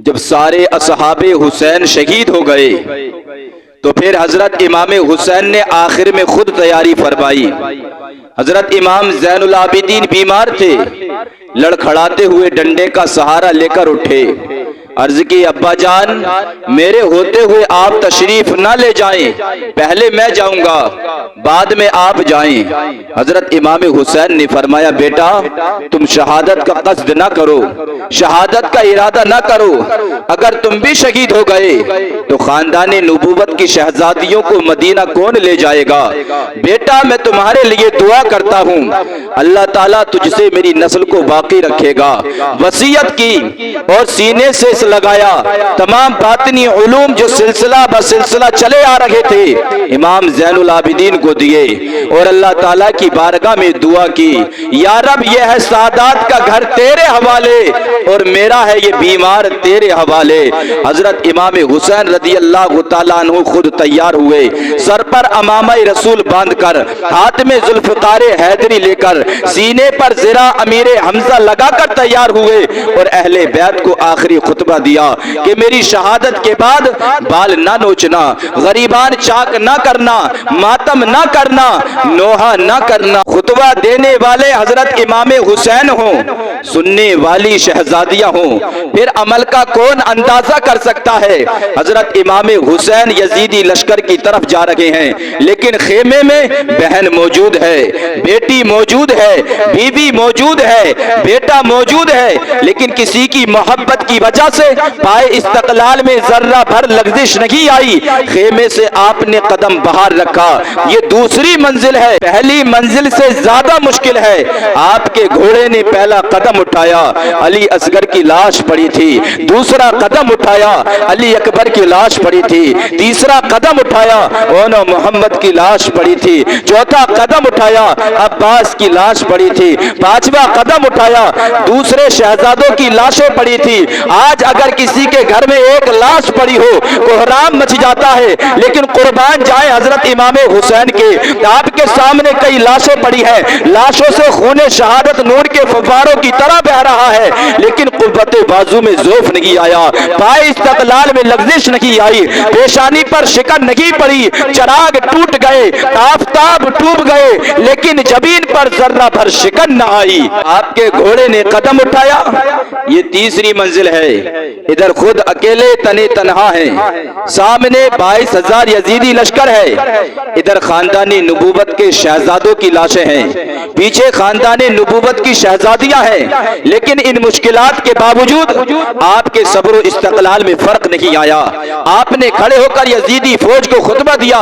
جب سارے اصحاب حسین شہید ہو گئے تو پھر حضرت امام حسین نے آخر میں خود تیاری فرمائی۔ حضرت امام زین العابدین بیمار تھے، لڑکھڑاتے ہوئے ڈنڈے کا سہارا لے کر اٹھے، عرض کی ابا جان میرے ہوتے ہوئے آپ تشریف نہ لے جائیں، پہلے میں جاؤں گا بعد میں آپ جائیں۔ حضرت امام حسین نے فرمایا بیٹا تم شہادت کا قصد نہ کرو، شہادت کا ارادہ نہ کرو، اگر تم بھی شہید ہو گئے تو خاندان نبوت کی شہزادیوں کو مدینہ کون لے جائے گا؟ بیٹا میں تمہارے لیے دعا کرتا ہوں اللہ تعالیٰ تجھ سے میری نسل کو باقی رکھے گا۔ وصیت کی اور سینے سے لگایا، تمام باطنی علوم جو سلسلہ بسلسلہ چلے آ رہے تھے امام زین العابدین کو دیے اور اللہ تعالیٰ کی بارگاہ میں دعا کی، یا رب یہ ہے سعادات کا گھر تیرے حوالے اور میرا ہے یہ بیمار تیرے حوالے۔ حضرت امام حسین رضی اللہ تعالیٰ عنہ خود تیار ہوئے، سر پر امامہ رسول باندھ کر، ہاتھ میں ذوالفقار حیدری لے کر، سینے پر زرہ امیر حمزہ لگا کر تیار ہوئے اور اہل بیت کو آخری خطبہ دیا کہ میری شہادت کے بعد بال نہ نوچنا، غریبان چاک نہ کرنا، ماتم نہ کرنا، نوحہ نہ کرنا۔ خطبہ دینے والے حضرت امام حسین ہوں، سننے والی شہزادیاں ہوں، پھر عمل کا کون اندازہ کر سکتا ہے؟ حضرت امام حسین یزیدی لشکر کی طرف جا رہے ہیں لیکن خیمے میں بہن موجود ہے، بیٹی موجود ہے، بیوی موجود ہے، بیٹا موجود ہے، لیکن کسی کی محبت کی وجہ سے پائے استقلال میں ذرہ بھر لغزش نہیں آئی۔ خیمے سے آپ نے قدم باہر رکھا، یہ دوسری منزل ہے، پہلی منزل سے زیادہ مشکل ہے۔ آپ کے گھوڑے نے پہلا قدم اٹھایا، علی اصغر کی لاش پڑی تھی، دوسرا قدم اٹھایا، علی اکبر کی لاش پڑی تھی، تیسرا قدم اٹھایا، اونو محمد کی لاش پڑی تھی، چوتھا قدم اٹھایا، عباس کی لاش پڑی تھی، پانچواں قدم اٹھایا، دوسرے شہزادوں کی لاشیں پڑی تھی۔ آج اگر کسی کے گھر میں ایک لاش پڑی ہو کوہرام مچ جاتا ہے، لیکن قربان جائے حضرت امام حسین کے، آپ کے سامنے کئی لاشیں پڑی ہیں، لاشوں سے خون شہادت نور کے فواروں کی طرح بہ رہا ہے، لیکن قوت بازو میں ضعف نہیں آیا، پائے استقلال میں لغزش نہیں آئی، پیشانی پر شکن نہیں پڑی، چراغ ٹوٹ گئے، آفتاب ڈوب گئے، لیکن جبین پر ذرہ بھر شکن نہ آئی۔ آپ کے گھوڑے نے قدم اٹھایا، یہ تیسری منزل ہے، ادھر خود اکیلے تنے تنہا ہیں، سامنے 22,000 یزیدی لشکر ہے، ادھر خاندانی نبوت کے شہزادوں کی لاشیں ہیں، پیچھے خاندانی نبوت کی شہزادیاں ہیں، لیکن ان مشکلات کے باوجود آپ کے صبر و استقلال میں فرق نہیں آیا۔ آپ نے کھڑے ہو کر یزیدی فوج کو خطبہ دیا،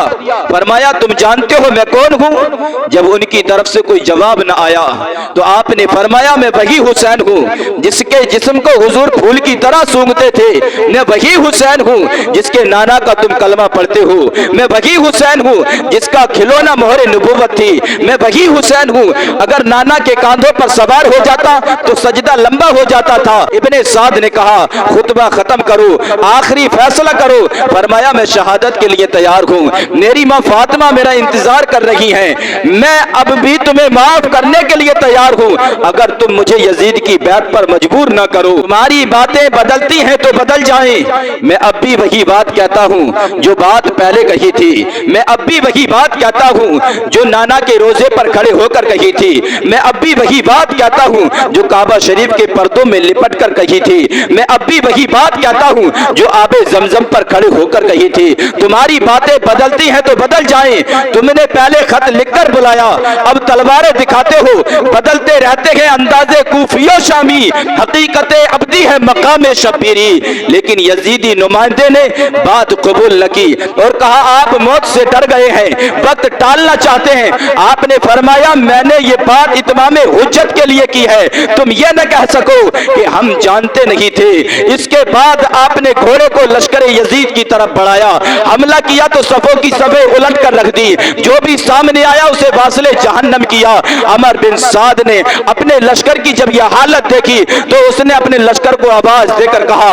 فرمایا تم جانتے ہو میں کون ہوں؟ جب ان کی طرف سے کوئی جواب نہ آیا تو آپ نے فرمایا میں وہی حسین ہوں جس کے جسم کو حضور پھول کی طرح سونگتے تھے، میں وہی حسین ہوں جس کے نانا کا تم کلمہ پڑھتے ہو، میں وہی حسین ہوں جس کا کھلونا مہر نبوت تھی، میں وہی حسین ہوں، اگر نانا کے کاندھوں پر سوار ہو جاتا تو سجدہ لمبا ہو جاتا تھا۔ ابن سعد نے کہا خطبہ ختم کرو، آخری فیصلہ کرو، فرمایا میں شہادت کے لیے تیار ہوں، میری ماں فاطمہ میرا انتظار کر رہی ہیں، میں اب بھی تمہیں معاف کرنے کے لیے تیار ہوں اگر تم مجھے یزید کی بیعت پر مجبور نہ کرو، تمہاری باتیں بدلتی ہیں تو بدل جائیں، میں اب بھی وہی بات کہتا ہوں جو بات پہلے کہی تھی، میں اب بھی وہی بات کہتا ہوں جو نانا کے روزے پر کھڑے ہو کر کہی تھی، میں اب بھی وہی بات کہتا ہوں جو کعبہ شریف کے پردوں میں لپٹ کر کہی تھی، میں اب بھی وہی بات کہتا ہوں جو آب زمزم پر کھڑے ہو کر کہی تھی۔ تمہاری باتیں بدلتی ہیں تو بدل جائیں، تم نے پہلے خط لکھ کر بلایا، اب تلواریں دکھاتے ہو، بدلتے رہتے ہیں انداز کوفی و شامی، حقیقت ابدی ہے مقام شبیری، لیکن یزیدی نمائندے نے بات قبول نہ کی اور کہا آپ موت سے ڈر گئے ہیں، وقت ٹالنا چاہتے ہیں۔ آپ نے فرمایا میں نے یہ بات اتمام حجت کے لیے کی ہے، تم یہ نہ کہہ سکو کہ ہم جانتے نہیں تھے۔ اس کے بعد آپ نے گھوڑے کو لشکر یزید کی طرف بڑھایا، حملہ کیا تو صفوں کی صفیں الٹ کر رکھ دی، جو بھی سامنے آیا اسے واصل جہنم کیا۔ عمر بن سعد نے اپنے لشکر کی جب یہ حالت دیکھی تو اس نے اپنے لشکر کو آواز دے کر کہا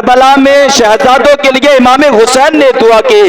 کربلا میں شہزادوں کے لیے امام حسین نے دعا کی،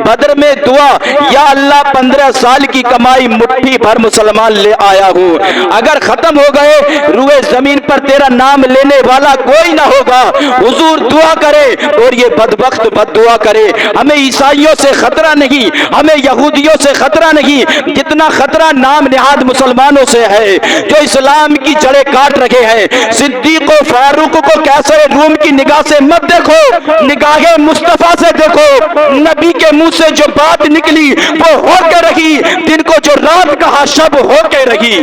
بدر میں دعا، یا اللہ 15 سال کی کمائی مٹھی بھر مسلمان لے آیا ہوں، اگر ختم ہو گئے روئے زمین پر تیرا نام لینے والا کوئی نہ ہوگا۔ حضور دعا کرے اور یہ بدبخت بد دعا کرے۔ ہمیں عیسائیوں سے خطرہ نہیں، ہمیں یہودیوں سے خطرہ نہیں، جتنا خطرہ نام نہاد مسلمانوں سے ہے جو اسلام کی جڑیں کاٹ رکھے ہیں۔ صدیق و فاروق کو کیسر روم کی نگاہ سے مت دیکھو، نگاہ مصطفیٰ سے دیکھو۔ نبی کے منہ سے جو بات نکلی وہ ہو کے رہی، دن کو جو رات کہا شب ہو کے رہی۔